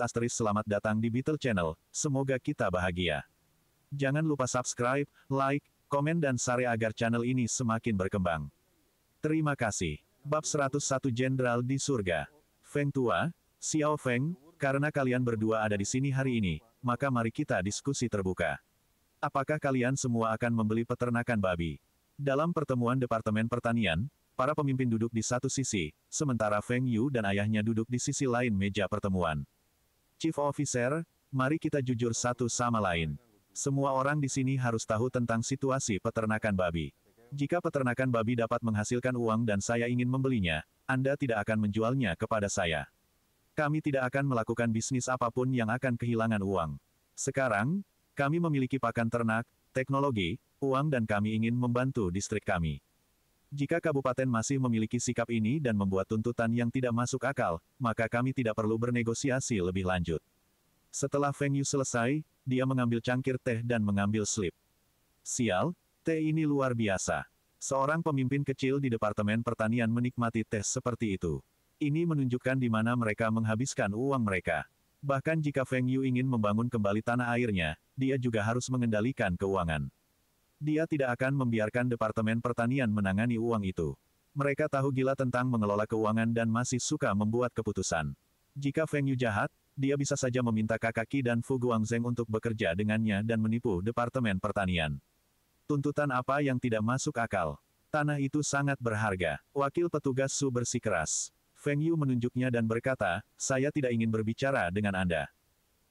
Selamat datang di Beetle Channel, semoga kita bahagia. Jangan lupa subscribe, like, komen dan share agar channel ini semakin berkembang. Terima kasih. Bab 101 Jenderal di Surga. Feng Tua, Xiao Feng, karena kalian berdua ada di sini hari ini, maka mari kita diskusi terbuka. Apakah kalian semua akan membeli peternakan babi? Dalam pertemuan Departemen Pertanian, para pemimpin duduk di satu sisi, sementara Feng Yu dan ayahnya duduk di sisi lain meja pertemuan. Chief Officer, mari kita jujur satu sama lain. Semua orang di sini harus tahu tentang situasi peternakan babi. Jika peternakan babi dapat menghasilkan uang dan saya ingin membelinya, Anda tidak akan menjualnya kepada saya. Kami tidak akan melakukan bisnis apapun yang akan kehilangan uang. Sekarang, kami memiliki pakan ternak, teknologi, uang dan kami ingin membantu distrik kami. Jika kabupaten masih memiliki sikap ini dan membuat tuntutan yang tidak masuk akal, maka kami tidak perlu bernegosiasi lebih lanjut. Setelah Feng Yu selesai, dia mengambil cangkir teh dan mengambil slip. Sial, teh ini luar biasa. Seorang pemimpin kecil di Departemen Pertanian menikmati teh seperti itu. Ini menunjukkan di mana mereka menghabiskan uang mereka. Bahkan jika Feng Yu ingin membangun kembali tanah airnya, dia juga harus mengendalikan keuangan. Dia tidak akan membiarkan Departemen Pertanian menangani uang itu. Mereka tahu gila tentang mengelola keuangan dan masih suka membuat keputusan. Jika Feng Yu jahat, dia bisa saja meminta kakak Qi dan Fu Guangzheng untuk bekerja dengannya dan menipu Departemen Pertanian. Tuntutan apa yang tidak masuk akal? Tanah itu sangat berharga. Wakil petugas Su bersikeras. Feng Yu menunjuknya dan berkata, saya tidak ingin berbicara dengan Anda.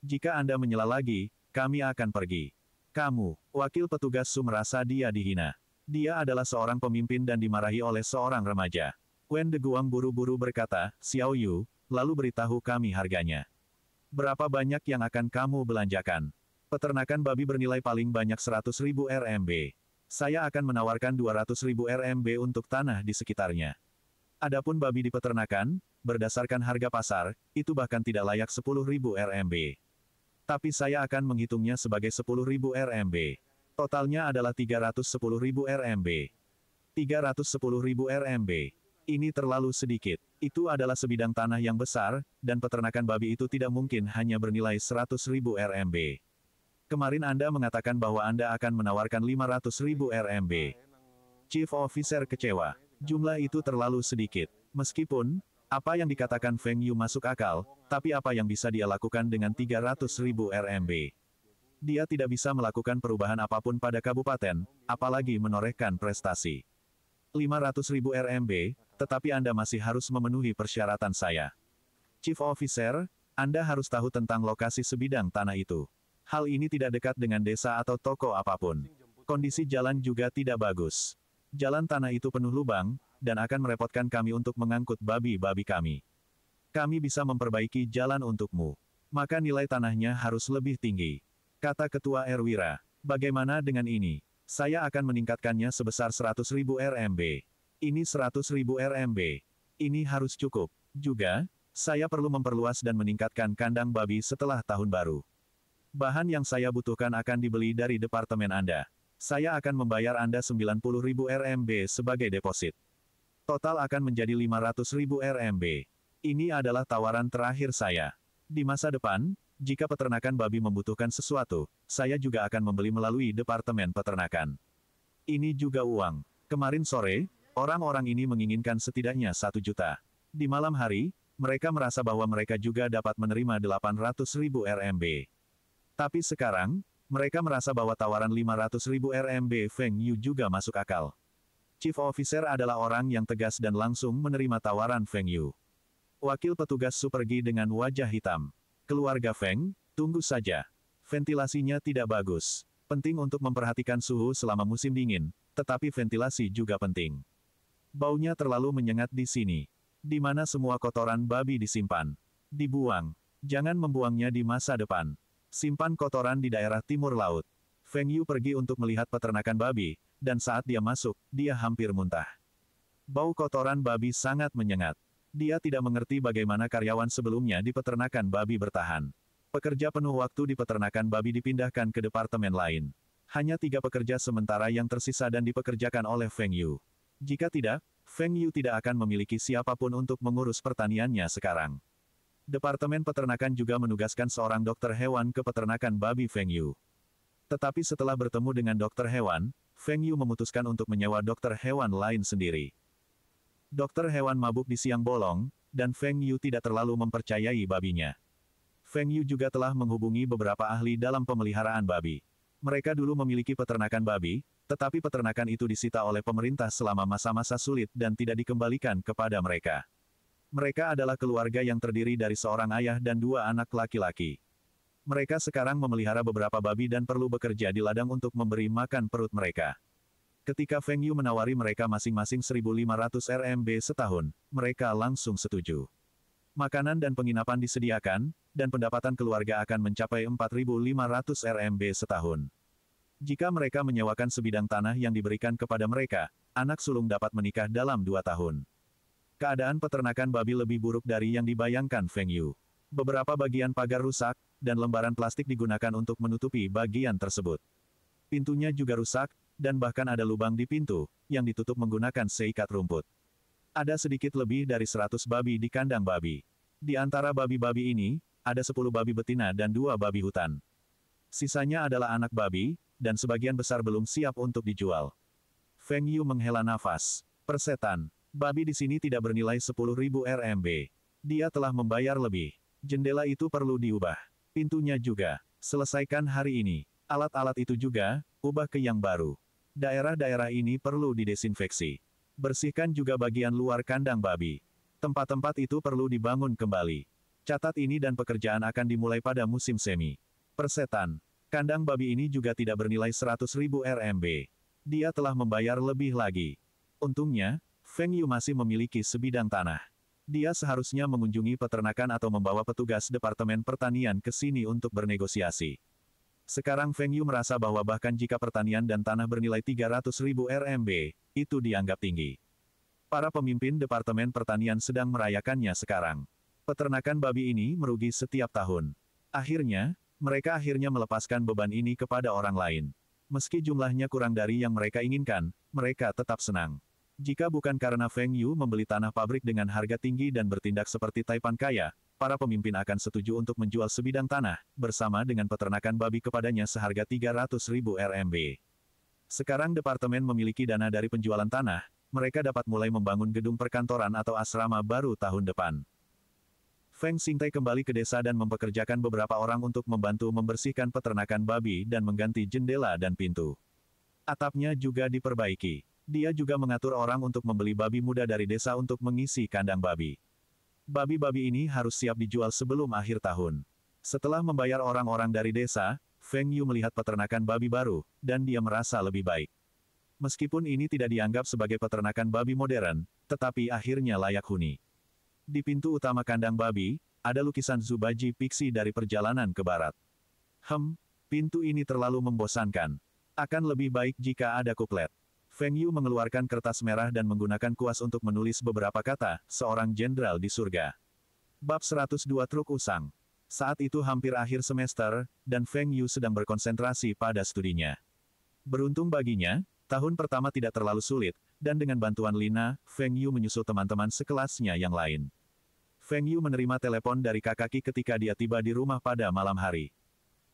Jika Anda menyela lagi, kami akan pergi. Kamu, wakil petugas Su merasa dia dihina. Dia adalah seorang pemimpin dan dimarahi oleh seorang remaja. Wen De Guang buru-buru berkata, Xiao Yu, lalu beritahu kami harganya. Berapa banyak yang akan kamu belanjakan? Peternakan babi bernilai paling banyak 100.000 RMB. Saya akan menawarkan 200.000 RMB untuk tanah di sekitarnya. Adapun babi di peternakan, berdasarkan harga pasar, itu bahkan tidak layak 10.000 RMB. Tapi saya akan menghitungnya sebagai 10.000 RMB. Totalnya adalah 310.000 RMB. 310.000 RMB. Ini terlalu sedikit. Itu adalah sebidang tanah yang besar, dan peternakan babi itu tidak mungkin hanya bernilai 100.000 RMB. Kemarin Anda mengatakan bahwa Anda akan menawarkan 500.000 RMB. Chief Officer kecewa. Jumlah itu terlalu sedikit. Meskipun, apa yang dikatakan Feng Yu masuk akal, tapi apa yang bisa dia lakukan dengan 300.000 RMB? Dia tidak bisa melakukan perubahan apapun pada kabupaten, apalagi menorehkan prestasi. 500.000 RMB, tetapi Anda masih harus memenuhi persyaratan saya. Chief Officer, Anda harus tahu tentang lokasi sebidang tanah itu. Hal ini tidak dekat dengan desa atau toko apapun. Kondisi jalan juga tidak bagus. Jalan tanah itu penuh lubang, dan akan merepotkan kami untuk mengangkut babi-babi kami. Kami bisa memperbaiki jalan untukmu. Maka nilai tanahnya harus lebih tinggi. Kata Ketua Erwira. Bagaimana dengan ini? Saya akan meningkatkannya sebesar 100.000 RMB. Ini 100.000 RMB. Ini harus cukup. Juga, saya perlu memperluas dan meningkatkan kandang babi setelah tahun baru. Bahan yang saya butuhkan akan dibeli dari departemen Anda. Saya akan membayar Anda 90.000 RMB sebagai deposit. Total akan menjadi 500.000 RMB. Ini adalah tawaran terakhir saya. Di masa depan, jika peternakan babi membutuhkan sesuatu, saya juga akan membeli melalui Departemen Peternakan. Ini juga uang. Kemarin sore, orang-orang ini menginginkan setidaknya 1 juta. Di malam hari, mereka merasa bahwa mereka juga dapat menerima 800.000 RMB. Tapi sekarang, mereka merasa bahwa tawaran 500.000 RMB Feng Yu juga masuk akal. Chief Officer adalah orang yang tegas dan langsung menerima tawaran Feng Yu. Wakil petugas Su pergi dengan wajah hitam. Keluarga Feng, tunggu saja. Ventilasinya tidak bagus. Penting untuk memperhatikan suhu selama musim dingin, tetapi ventilasi juga penting. Baunya terlalu menyengat di sini. Di mana semua kotoran babi disimpan. Dibuang. Jangan membuangnya di masa depan. Simpan kotoran di daerah timur laut. Feng Yu pergi untuk melihat peternakan babi, dan saat dia masuk, dia hampir muntah. Bau kotoran babi sangat menyengat. Dia tidak mengerti bagaimana karyawan sebelumnya di peternakan babi bertahan. Pekerja penuh waktu di peternakan babi dipindahkan ke departemen lain. Hanya 3 pekerja sementara yang tersisa dan dipekerjakan oleh Feng Yu. Jika tidak, Feng Yu tidak akan memiliki siapapun untuk mengurus pertaniannya sekarang. Departemen Peternakan juga menugaskan seorang dokter hewan ke peternakan babi Feng Yu. Tetapi setelah bertemu dengan dokter hewan, Feng Yu memutuskan untuk menyewa dokter hewan lain sendiri. Dokter hewan mabuk di siang bolong, dan Feng Yu tidak terlalu mempercayai babinya. Feng Yu juga telah menghubungi beberapa ahli dalam pemeliharaan babi. Mereka dulu memiliki peternakan babi, tetapi peternakan itu disita oleh pemerintah selama masa-masa sulit dan tidak dikembalikan kepada mereka. Mereka adalah keluarga yang terdiri dari seorang ayah dan 2 anak laki-laki. Mereka sekarang memelihara beberapa babi dan perlu bekerja di ladang untuk memberi makan perut mereka. Ketika Feng Yu menawari mereka masing-masing 1.500 RMB setahun, mereka langsung setuju. Makanan dan penginapan disediakan, dan pendapatan keluarga akan mencapai 4.500 RMB setahun. Jika mereka menyewakan sebidang tanah yang diberikan kepada mereka, anak sulung dapat menikah dalam 2 tahun. Keadaan peternakan babi lebih buruk dari yang dibayangkan Feng Yu. Beberapa bagian pagar rusak, dan lembaran plastik digunakan untuk menutupi bagian tersebut. Pintunya juga rusak, dan bahkan ada lubang di pintu, yang ditutup menggunakan seikat rumput. Ada sedikit lebih dari 100 babi di kandang babi. Di antara babi-babi ini, ada 10 babi betina dan 2 babi hutan. Sisanya adalah anak babi, dan sebagian besar belum siap untuk dijual. Feng Yu menghela nafas. Persetan. Babi di sini tidak bernilai 10.000 RMB. Dia telah membayar lebih. Jendela itu perlu diubah. Pintunya juga. Selesaikan hari ini. Alat-alat itu juga, ubah ke yang baru. Daerah-daerah ini perlu didesinfeksi. Bersihkan juga bagian luar kandang babi. Tempat-tempat itu perlu dibangun kembali. Catat ini dan pekerjaan akan dimulai pada musim semi. Persetan. Kandang babi ini juga tidak bernilai 100.000 RMB. Dia telah membayar lebih lagi. Untungnya, Feng Yu masih memiliki sebidang tanah. Dia seharusnya mengunjungi peternakan atau membawa petugas Departemen Pertanian ke sini untuk bernegosiasi. Sekarang Feng Yu merasa bahwa bahkan jika pertanian dan tanah bernilai 300.000 RMB, itu dianggap tinggi. Para pemimpin Departemen Pertanian sedang merayakannya sekarang. Peternakan babi ini merugi setiap tahun. Akhirnya, mereka melepaskan beban ini kepada orang lain. Meski jumlahnya kurang dari yang mereka inginkan, mereka tetap senang. Jika bukan karena Feng Yu membeli tanah pabrik dengan harga tinggi dan bertindak seperti Taipan kaya, para pemimpin akan setuju untuk menjual sebidang tanah, bersama dengan peternakan babi kepadanya seharga 300.000 RMB. Sekarang departemen memiliki dana dari penjualan tanah, mereka dapat mulai membangun gedung perkantoran atau asrama baru tahun depan. Feng Xingtai kembali ke desa dan mempekerjakan beberapa orang untuk membantu membersihkan peternakan babi dan mengganti jendela dan pintu. Atapnya juga diperbaiki. Dia juga mengatur orang untuk membeli babi muda dari desa untuk mengisi kandang babi. Babi-babi ini harus siap dijual sebelum akhir tahun. Setelah membayar orang-orang dari desa, Feng Yu melihat peternakan babi baru, dan dia merasa lebih baik. Meskipun ini tidak dianggap sebagai peternakan babi modern, tetapi akhirnya layak huni. Di pintu utama kandang babi, ada lukisan Zubaji Pixie dari perjalanan ke barat. Pintu ini terlalu membosankan. Akan lebih baik jika ada kuplet. Feng Yu mengeluarkan kertas merah dan menggunakan kuas untuk menulis beberapa kata, seorang jenderal di surga. Bab 102 Truk Usang. Saat itu hampir akhir semester, dan Feng Yu sedang berkonsentrasi pada studinya. Beruntung baginya, tahun pertama tidak terlalu sulit, dan dengan bantuan Lina, Feng Yu menyusul teman-teman sekelasnya yang lain. Feng Yu menerima telepon dari Kakaki ketika dia tiba di rumah pada malam hari.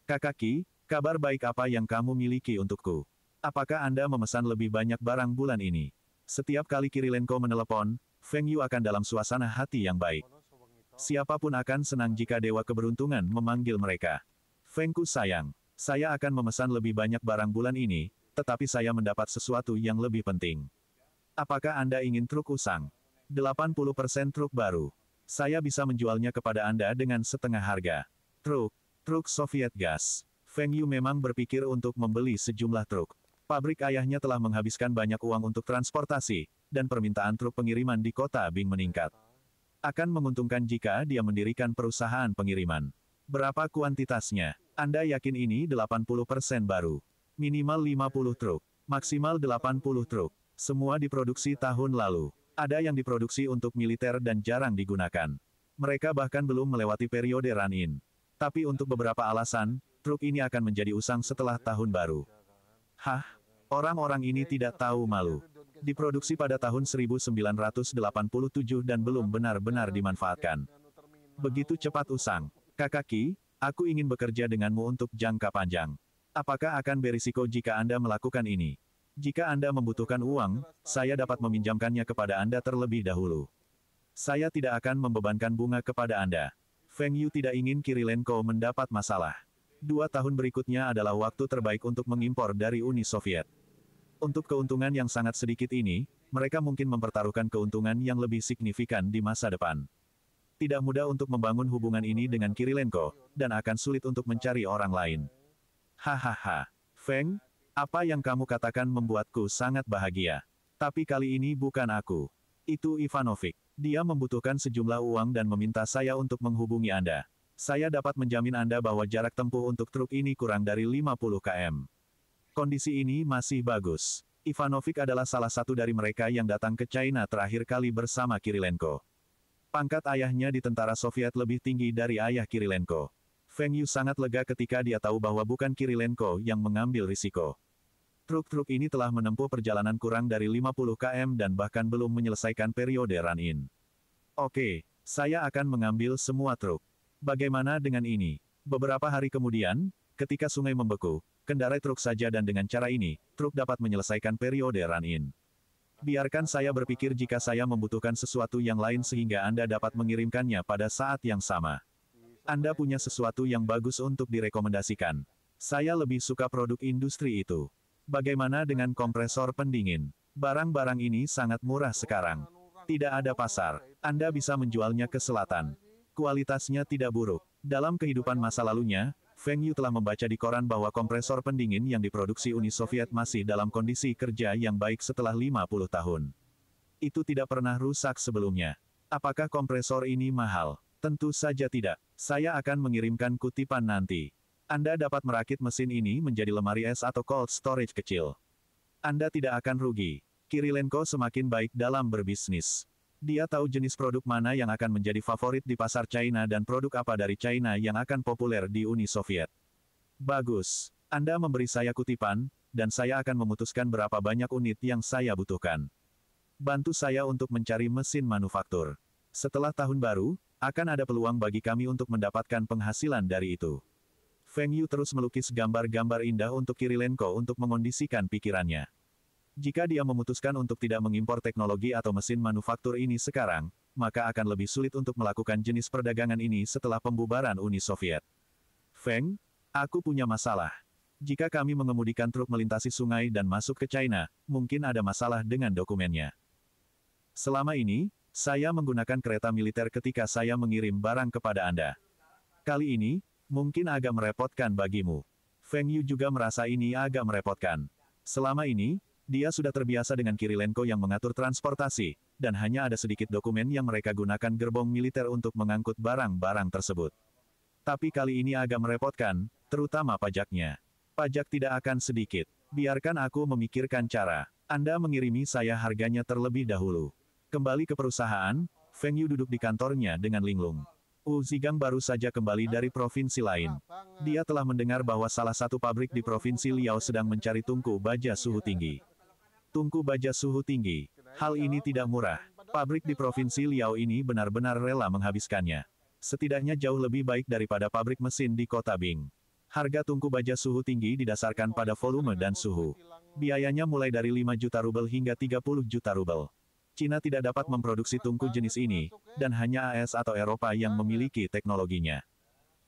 Kakaki, kabar baik apa yang kamu miliki untukku? Apakah Anda memesan lebih banyak barang bulan ini? Setiap kali Kirilenko menelepon, Feng Yu akan dalam suasana hati yang baik. Siapapun akan senang jika Dewa Keberuntungan memanggil mereka. Fengku sayang, saya akan memesan lebih banyak barang bulan ini, tetapi saya mendapat sesuatu yang lebih penting. Apakah Anda ingin truk usang? 80% truk baru. Saya bisa menjualnya kepada Anda dengan setengah harga. Truk Soviet gas. Feng Yu memang berpikir untuk membeli sejumlah truk. Pabrik ayahnya telah menghabiskan banyak uang untuk transportasi, dan permintaan truk pengiriman di kota Bing meningkat. Akan menguntungkan jika dia mendirikan perusahaan pengiriman. Berapa kuantitasnya? Anda yakin ini 80% baru? Minimal 50 truk. Maksimal 80 truk. Semua diproduksi tahun lalu. Ada yang diproduksi untuk militer dan jarang digunakan. Mereka bahkan belum melewati periode run-in. Tapi untuk beberapa alasan, truk ini akan menjadi usang setelah tahun baru. Orang-orang ini tidak tahu malu. Diproduksi pada tahun 1987 dan belum benar-benar dimanfaatkan. Begitu cepat usang. Kakak Qi, aku ingin bekerja denganmu untuk jangka panjang. Apakah akan berisiko jika Anda melakukan ini? Jika Anda membutuhkan uang, saya dapat meminjamkannya kepada Anda terlebih dahulu. Saya tidak akan membebankan bunga kepada Anda. Feng Yu tidak ingin Kirilenko mendapat masalah. 2 tahun berikutnya adalah waktu terbaik untuk mengimpor dari Uni Soviet. Untuk keuntungan yang sangat sedikit ini, mereka mungkin mempertaruhkan keuntungan yang lebih signifikan di masa depan. Tidak mudah untuk membangun hubungan ini dengan Kirilenko, dan akan sulit untuk mencari orang lain. Hahaha. Feng, apa yang kamu katakan membuatku sangat bahagia. Tapi kali ini bukan aku. Itu Ivanovic. Dia membutuhkan sejumlah uang dan meminta saya untuk menghubungi Anda. Saya dapat menjamin Anda bahwa jarak tempuh untuk truk ini kurang dari 50 km. Kondisi ini masih bagus. Ivanovic adalah salah satu dari mereka yang datang ke China terakhir kali bersama Kirilenko. Pangkat ayahnya di tentara Soviet lebih tinggi dari ayah Kirilenko. Feng Yu sangat lega ketika dia tahu bahwa bukan Kirilenko yang mengambil risiko. Truk-truk ini telah menempuh perjalanan kurang dari 50 km dan bahkan belum menyelesaikan periode run-in. Oke, saya akan mengambil semua truk. Bagaimana dengan ini? Beberapa hari kemudian, ketika sungai membeku, kendarai truk saja dan dengan cara ini, truk dapat menyelesaikan periode run-in. Biarkan saya berpikir jika saya membutuhkan sesuatu yang lain sehingga Anda dapat mengirimkannya pada saat yang sama. Anda punya sesuatu yang bagus untuk direkomendasikan. Saya lebih suka produk industri itu. Bagaimana dengan kompresor pendingin? Barang-barang ini sangat murah sekarang. Tidak ada pasar. Anda bisa menjualnya ke selatan. Kualitasnya tidak buruk. Dalam kehidupan masa lalunya, Feng Yu telah membaca di koran bahwa kompresor pendingin yang diproduksi Uni Soviet masih dalam kondisi kerja yang baik setelah 50 tahun. Itu tidak pernah rusak sebelumnya. Apakah kompresor ini mahal? Tentu saja tidak. Saya akan mengirimkan kutipan nanti. Anda dapat merakit mesin ini menjadi lemari es atau cold storage kecil. Anda tidak akan rugi. Kirilenko semakin baik dalam berbisnis. Dia tahu jenis produk mana yang akan menjadi favorit di pasar China dan produk apa dari China yang akan populer di Uni Soviet. Bagus. Anda memberi saya kutipan, dan saya akan memutuskan berapa banyak unit yang saya butuhkan. Bantu saya untuk mencari mesin manufaktur. Setelah tahun baru, akan ada peluang bagi kami untuk mendapatkan penghasilan dari itu. Feng Yu terus melukis gambar-gambar indah untuk Kirilenko untuk mengondisikan pikirannya. Jika dia memutuskan untuk tidak mengimpor teknologi atau mesin manufaktur ini sekarang, maka akan lebih sulit untuk melakukan jenis perdagangan ini setelah pembubaran Uni Soviet. Feng, aku punya masalah. Jika kami mengemudikan truk melintasi sungai dan masuk ke China, mungkin ada masalah dengan dokumennya. Selama ini, saya menggunakan kereta militer ketika saya mengirim barang kepada Anda. Kali ini, mungkin agak merepotkan bagimu. Feng Yu juga merasa ini agak merepotkan. Selama ini, dia sudah terbiasa dengan Kirilenko yang mengatur transportasi, dan hanya ada sedikit dokumen yang mereka gunakan gerbong militer untuk mengangkut barang-barang tersebut. Tapi kali ini agak merepotkan, terutama pajaknya. Pajak tidak akan sedikit. Biarkan aku memikirkan cara. Anda mengirimi saya harganya terlebih dahulu. Kembali ke perusahaan, Feng Yu duduk di kantornya dengan linglung. Zigang baru saja kembali dari provinsi lain. Dia telah mendengar bahwa salah satu pabrik di provinsi Liao sedang mencari tungku baja suhu tinggi. Tungku baja suhu tinggi. Hal ini tidak murah. Pabrik di provinsi Liao ini benar-benar rela menghabiskannya. Setidaknya jauh lebih baik daripada pabrik mesin di kota Bing. Harga tungku baja suhu tinggi didasarkan pada volume dan suhu. Biayanya mulai dari 5 juta rubel hingga 30 juta rubel. Cina tidak dapat memproduksi tungku jenis ini, dan hanya AS atau Eropa yang memiliki teknologinya.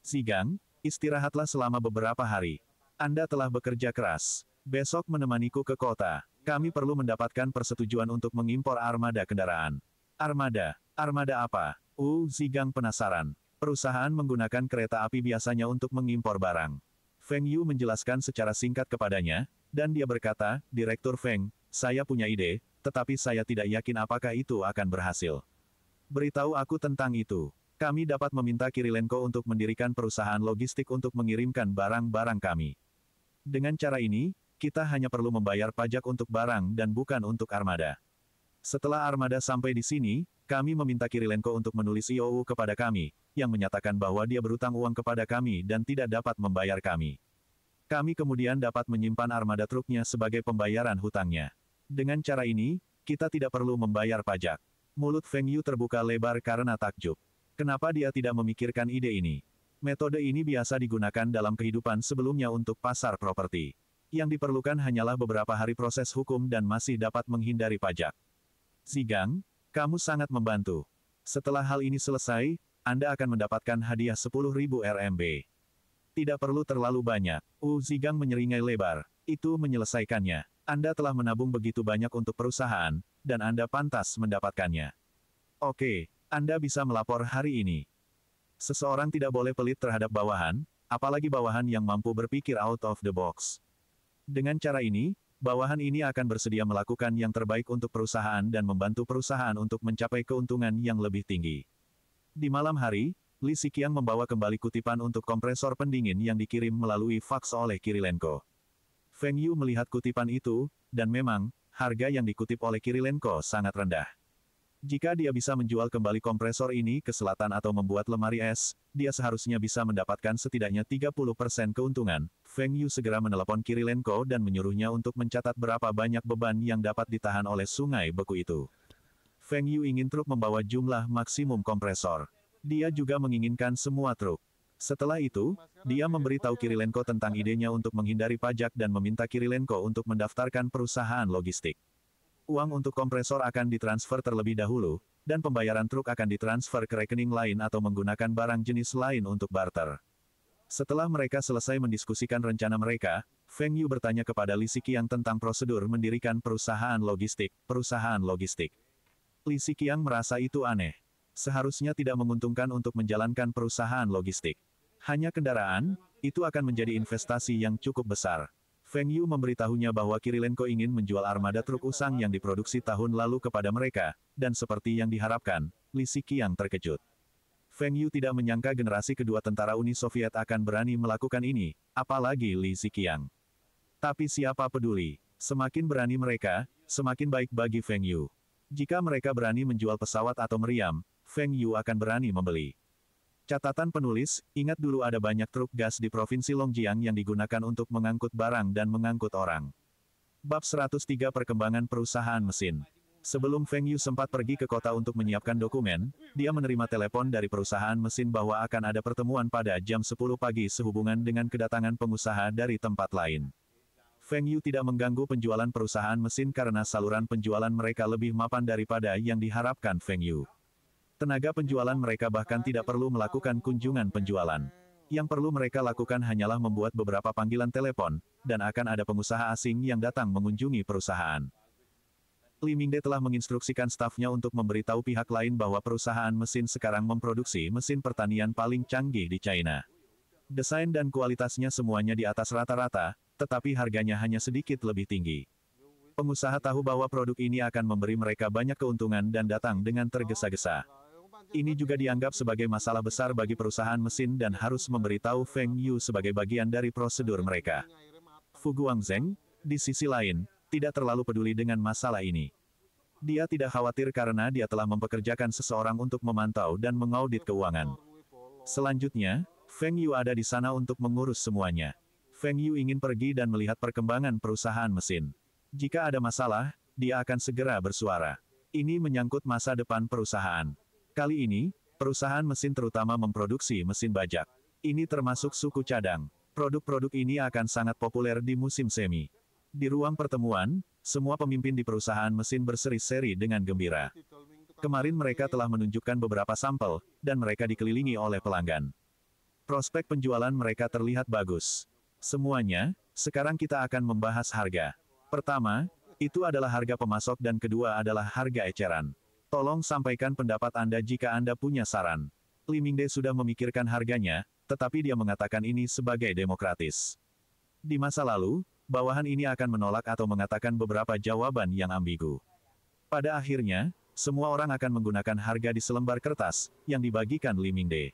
Zigang, istirahatlah selama beberapa hari. Anda telah bekerja keras. Besok menemaniku ke kota. Kami perlu mendapatkan persetujuan untuk mengimpor armada kendaraan. Armada? Armada apa? Zigang penasaran. Perusahaan menggunakan kereta api biasanya untuk mengimpor barang. Feng Yu menjelaskan secara singkat kepadanya, dan dia berkata, Direktur Feng, saya punya ide, tetapi saya tidak yakin apakah itu akan berhasil. Beritahu aku tentang itu. Kami dapat meminta Kirilenko untuk mendirikan perusahaan logistik untuk mengirimkan barang-barang kami. Dengan cara ini, kita hanya perlu membayar pajak untuk barang dan bukan untuk armada. Setelah armada sampai di sini, kami meminta Kirilenko untuk menulis IOU kepada kami, yang menyatakan bahwa dia berutang uang kepada kami dan tidak dapat membayar kami. Kami kemudian dapat menyimpan armada truknya sebagai pembayaran hutangnya. Dengan cara ini, kita tidak perlu membayar pajak. Mulut Feng Yu terbuka lebar karena takjub. Kenapa dia tidak memikirkan ide ini? Metode ini biasa digunakan dalam kehidupan sebelumnya untuk pasar properti. Yang diperlukan hanyalah beberapa hari proses hukum dan masih dapat menghindari pajak. Zigang, kamu sangat membantu. Setelah hal ini selesai, Anda akan mendapatkan hadiah 10.000 RMB. Tidak perlu terlalu banyak. Zigang menyeringai lebar. Itu menyelesaikannya. Anda telah menabung begitu banyak untuk perusahaan, dan Anda pantas mendapatkannya. Oke, Anda bisa melapor hari ini. Seseorang tidak boleh pelit terhadap bawahan, apalagi bawahan yang mampu berpikir out of the box. Dengan cara ini, bawahan ini akan bersedia melakukan yang terbaik untuk perusahaan dan membantu perusahaan untuk mencapai keuntungan yang lebih tinggi. Di malam hari, Li Xiqiang membawa kembali kutipan untuk kompresor pendingin yang dikirim melalui faks oleh Kirilenko. Feng Yu melihat kutipan itu, dan memang, harga yang dikutip oleh Kirilenko sangat rendah. Jika dia bisa menjual kembali kompresor ini ke selatan atau membuat lemari es, dia seharusnya bisa mendapatkan setidaknya 30% keuntungan. Feng Yu segera menelepon Kirilenko dan menyuruhnya untuk mencatat berapa banyak beban yang dapat ditahan oleh sungai beku itu. Feng Yu ingin truk membawa jumlah maksimum kompresor. Dia juga menginginkan semua truk. Setelah itu, dia memberitahu Kirilenko tentang idenya untuk menghindari pajak dan meminta Kirilenko untuk mendaftarkan perusahaan logistik. Uang untuk kompresor akan ditransfer terlebih dahulu, dan pembayaran truk akan ditransfer ke rekening lain atau menggunakan barang jenis lain untuk barter. Setelah mereka selesai mendiskusikan rencana mereka, Feng Yu bertanya kepada Li Xiqiang tentang prosedur mendirikan perusahaan logistik. Li Xiqiang merasa itu aneh. Seharusnya tidak menguntungkan untuk menjalankan perusahaan logistik. Hanya kendaraan, itu akan menjadi investasi yang cukup besar. Feng Yu memberitahunya bahwa Kirilenko ingin menjual armada truk usang yang diproduksi tahun lalu kepada mereka, dan seperti yang diharapkan, Li Xiqiang terkejut. Feng Yu tidak menyangka generasi kedua tentara Uni Soviet akan berani melakukan ini, apalagi Li Xiqiang. Tapi siapa peduli, semakin berani mereka, semakin baik bagi Feng Yu. Jika mereka berani menjual pesawat atau meriam, Feng Yu akan berani membeli. Catatan penulis, ingat dulu ada banyak truk gas di Provinsi Longjiang yang digunakan untuk mengangkut barang dan mengangkut orang. Bab 103 Perkembangan Perusahaan Mesin. Sebelum Feng Yu sempat pergi ke kota untuk menyiapkan dokumen, dia menerima telepon dari perusahaan mesin bahwa akan ada pertemuan pada jam 10 pagi sehubungan dengan kedatangan pengusaha dari tempat lain. Feng Yu tidak mengganggu penjualan perusahaan mesin karena saluran penjualan mereka lebih mapan daripada yang diharapkan Feng Yu. Tenaga penjualan mereka bahkan tidak perlu melakukan kunjungan penjualan. Yang perlu mereka lakukan hanyalah membuat beberapa panggilan telepon, dan akan ada pengusaha asing yang datang mengunjungi perusahaan. Li Mingde telah menginstruksikan stafnya untuk memberitahu pihak lain bahwa perusahaan mesin sekarang memproduksi mesin pertanian paling canggih di China. Desain dan kualitasnya semuanya di atas rata-rata, tetapi harganya hanya sedikit lebih tinggi. Pengusaha tahu bahwa produk ini akan memberi mereka banyak keuntungan dan datang dengan tergesa-gesa. Ini juga dianggap sebagai masalah besar bagi perusahaan mesin dan harus memberitahu Feng Yu sebagai bagian dari prosedur mereka. Fu Guangzheng, di sisi lain, tidak terlalu peduli dengan masalah ini. Dia tidak khawatir karena dia telah mempekerjakan seseorang untuk memantau dan mengaudit keuangan. Selanjutnya, Feng Yu ada di sana untuk mengurus semuanya. Feng Yu ingin pergi dan melihat perkembangan perusahaan mesin. Jika ada masalah, dia akan segera bersuara. Ini menyangkut masa depan perusahaan. Kali ini, perusahaan mesin terutama memproduksi mesin bajak. Ini termasuk suku cadang. Produk-produk ini akan sangat populer di musim semi. Di ruang pertemuan, semua pemimpin di perusahaan mesin berseri-seri dengan gembira. Kemarin mereka telah menunjukkan beberapa sampel, dan mereka dikelilingi oleh pelanggan. Prospek penjualan mereka terlihat bagus. Semuanya, sekarang kita akan membahas harga. Pertama, itu adalah harga pemasok dan kedua adalah harga eceran. Tolong sampaikan pendapat Anda jika Anda punya saran. Li Mingde sudah memikirkan harganya, tetapi dia mengatakan ini sebagai demokratis. Di masa lalu, bawahan ini akan menolak atau mengatakan beberapa jawaban yang ambigu. Pada akhirnya, semua orang akan menggunakan harga di selembar kertas, yang dibagikan Li Mingde.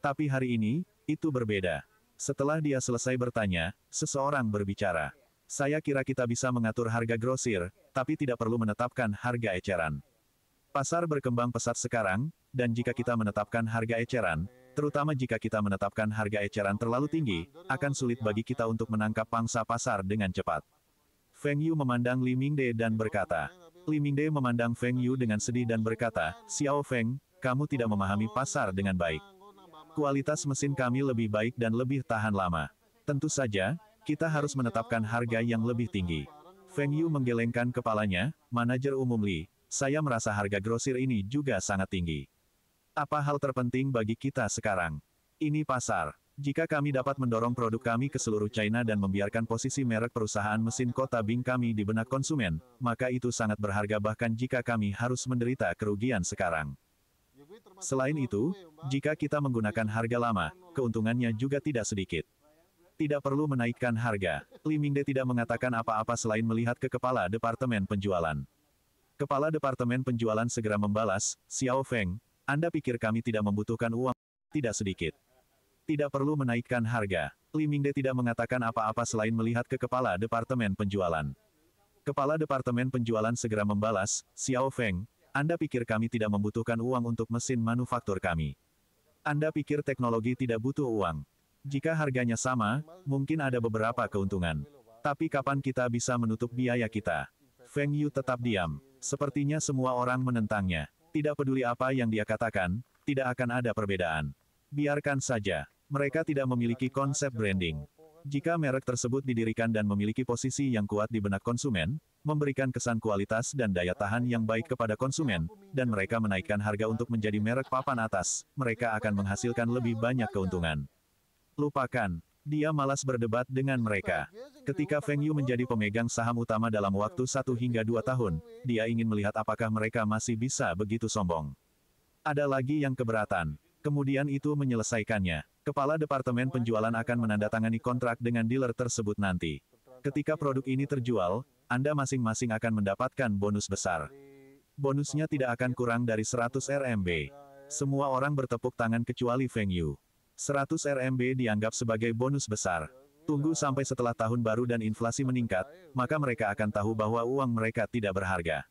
Tapi hari ini, itu berbeda. Setelah dia selesai bertanya, seseorang berbicara. Saya kira kita bisa mengatur harga grosir, tapi tidak perlu menetapkan harga eceran. Pasar berkembang pesat sekarang, dan jika kita menetapkan harga eceran, terutama jika kita menetapkan harga eceran terlalu tinggi, akan sulit bagi kita untuk menangkap pangsa pasar dengan cepat. Feng Yu memandang Li Mingde dan berkata. Li Mingde memandang Feng Yu dengan sedih dan berkata, Xiao Feng, kamu tidak memahami pasar dengan baik. Kualitas mesin kami lebih baik dan lebih tahan lama. Tentu saja, kita harus menetapkan harga yang lebih tinggi. Feng Yu menggelengkan kepalanya, manajer umum Li, saya merasa harga grosir ini juga sangat tinggi. Apa hal terpenting bagi kita sekarang? Ini pasar. Jika kami dapat mendorong produk kami ke seluruh China dan membiarkan posisi merek perusahaan mesin kota Bing kami di benak konsumen, maka itu sangat berharga bahkan jika kami harus menderita kerugian sekarang. Selain itu, jika kita menggunakan harga lama, keuntungannya juga tidak sedikit. Tidak perlu menaikkan harga. Li Mingde tidak mengatakan apa-apa selain melihat ke kepala departemen penjualan. Kepala departemen penjualan segera membalas, Xiao Feng, Anda pikir kami tidak membutuhkan uang? Tidak sedikit. Tidak perlu menaikkan harga. Li Mingde tidak mengatakan apa-apa selain melihat ke kepala departemen penjualan. Kepala departemen penjualan segera membalas, Xiao Feng, Anda pikir kami tidak membutuhkan uang untuk mesin manufaktur kami? Anda pikir teknologi tidak butuh uang? Jika harganya sama, mungkin ada beberapa keuntungan. Tapi kapan kita bisa menutup biaya kita? Feng Yu tetap diam. Sepertinya semua orang menentangnya. Tidak peduli apa yang dia katakan, tidak akan ada perbedaan. Biarkan saja. Mereka tidak memiliki konsep branding. Jika merek tersebut didirikan dan memiliki posisi yang kuat di benak konsumen, memberikan kesan kualitas dan daya tahan yang baik kepada konsumen, dan mereka menaikkan harga untuk menjadi merek papan atas, mereka akan menghasilkan lebih banyak keuntungan. Lupakan. Dia malas berdebat dengan mereka. Ketika Feng Yu menjadi pemegang saham utama dalam waktu 1 hingga 2 tahun, dia ingin melihat apakah mereka masih bisa begitu sombong. Ada lagi yang keberatan. Kemudian itu menyelesaikannya. Kepala departemen penjualan akan menandatangani kontrak dengan dealer tersebut nanti. Ketika produk ini terjual, Anda masing-masing akan mendapatkan bonus besar. Bonusnya tidak akan kurang dari 100 RMB. Semua orang bertepuk tangan kecuali Feng Yu. 100 RMB dianggap sebagai bonus besar. Tunggu sampai setelah tahun baru dan inflasi meningkat, maka mereka akan tahu bahwa uang mereka tidak berharga.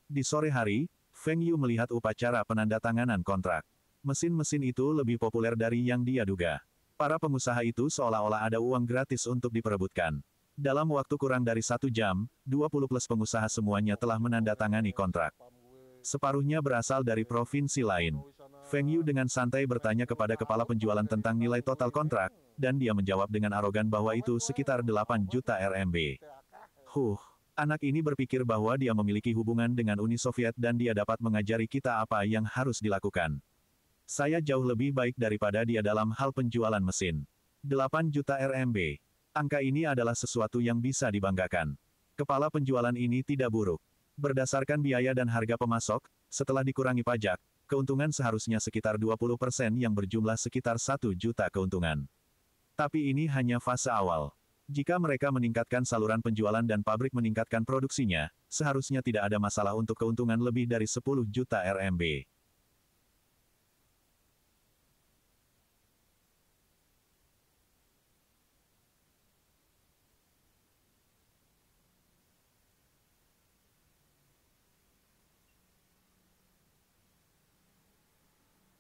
Di sore hari, Feng Yu melihat upacara penandatanganan kontrak. Mesin-mesin itu lebih populer dari yang dia duga. Para pengusaha itu seolah-olah ada uang gratis untuk diperebutkan. Dalam waktu kurang dari 1 jam, 20 plus pengusaha semuanya telah menandatangani kontrak. Separuhnya berasal dari provinsi lain. Feng Yu dengan santai bertanya kepada kepala penjualan tentang nilai total kontrak, dan dia menjawab dengan arogan bahwa itu sekitar 8 juta RMB. Anak ini berpikir bahwa dia memiliki hubungan dengan Uni Soviet dan dia dapat mengajari kita apa yang harus dilakukan. Saya jauh lebih baik daripada dia dalam hal penjualan mesin. 8 juta RMB. Angka ini adalah sesuatu yang bisa dibanggakan. Kepala penjualan ini tidak buruk. Berdasarkan biaya dan harga pemasok, setelah dikurangi pajak, keuntungan seharusnya sekitar 20% yang berjumlah sekitar 1 juta keuntungan. Tapi ini hanya fase awal. Jika mereka meningkatkan saluran penjualan dan pabrik meningkatkan produksinya, seharusnya tidak ada masalah untuk keuntungan lebih dari 10 juta RMB.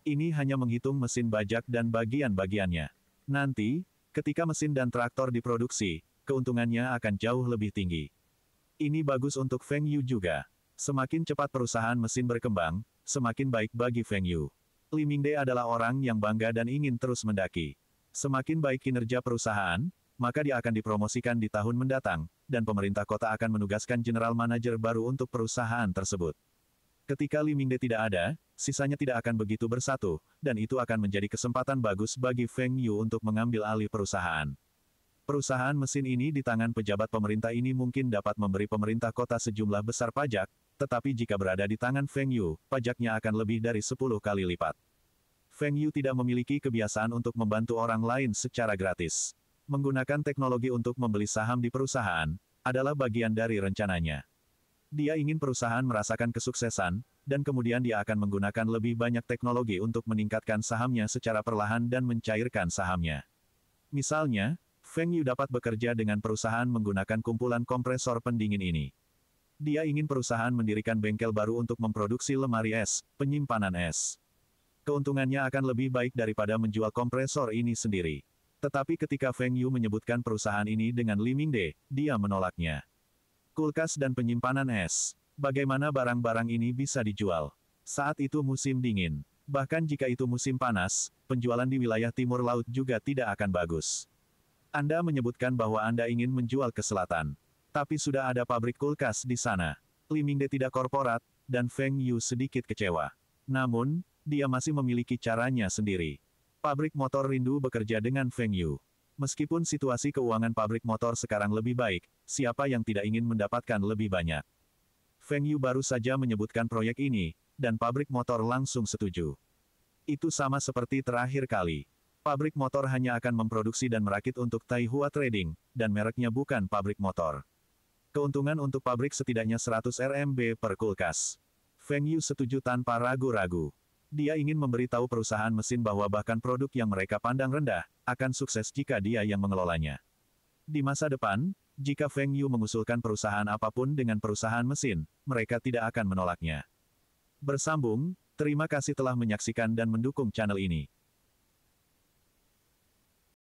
Ini hanya menghitung mesin bajak dan bagian-bagiannya. Nanti, ketika mesin dan traktor diproduksi, keuntungannya akan jauh lebih tinggi. Ini bagus untuk Feng Yu juga. Semakin cepat perusahaan mesin berkembang, semakin baik bagi Feng Yu. Li Mingde adalah orang yang bangga dan ingin terus mendaki. Semakin baik kinerja perusahaan, maka dia akan dipromosikan di tahun mendatang, dan pemerintah kota akan menugaskan general manajer baru untuk perusahaan tersebut. Ketika Li Mingde tidak ada, sisanya tidak akan begitu bersatu, dan itu akan menjadi kesempatan bagus bagi Feng Yu untuk mengambil alih perusahaan. Perusahaan mesin ini di tangan pejabat pemerintah ini mungkin dapat memberi pemerintah kota sejumlah besar pajak, tetapi jika berada di tangan Feng Yu, pajaknya akan lebih dari 10 kali lipat. Feng Yu tidak memiliki kebiasaan untuk membantu orang lain secara gratis. Menggunakan teknologi untuk membeli saham di perusahaan, adalah bagian dari rencananya. Dia ingin perusahaan merasakan kesuksesan, dan kemudian dia akan menggunakan lebih banyak teknologi untuk meningkatkan sahamnya secara perlahan dan mencairkan sahamnya. Misalnya, Feng Yu dapat bekerja dengan perusahaan menggunakan kumpulan kompresor pendingin ini. Dia ingin perusahaan mendirikan bengkel baru untuk memproduksi lemari es, penyimpanan es. Keuntungannya akan lebih baik daripada menjual kompresor ini sendiri. Tetapi ketika Feng Yu menyebutkan perusahaan ini dengan Li Mingde, dia menolaknya. Kulkas dan penyimpanan es. Bagaimana barang-barang ini bisa dijual? Saat itu musim dingin. Bahkan jika itu musim panas, penjualan di wilayah timur laut juga tidak akan bagus. Anda menyebutkan bahwa Anda ingin menjual ke selatan. Tapi sudah ada pabrik kulkas di sana. Li Mingde tidak korporat, dan Feng Yu sedikit kecewa. Namun, dia masih memiliki caranya sendiri. Pabrik motor rindu bekerja dengan Feng Yu. Meskipun situasi keuangan pabrik motor sekarang lebih baik, siapa yang tidak ingin mendapatkan lebih banyak? Feng Yu baru saja menyebutkan proyek ini, dan pabrik motor langsung setuju. Itu sama seperti terakhir kali. Pabrik motor hanya akan memproduksi dan merakit untuk Taihua Trading, dan mereknya bukan pabrik motor. Keuntungan untuk pabrik setidaknya 100 RMB per kulkas. Feng Yu setuju tanpa ragu-ragu. Dia ingin memberitahu perusahaan mesin bahwa bahkan produk yang mereka pandang rendah, akan sukses jika dia yang mengelolanya. Di masa depan, jika Feng Yu mengusulkan perusahaan apapun dengan perusahaan mesin, mereka tidak akan menolaknya. Bersambung, terima kasih telah menyaksikan dan mendukung channel ini.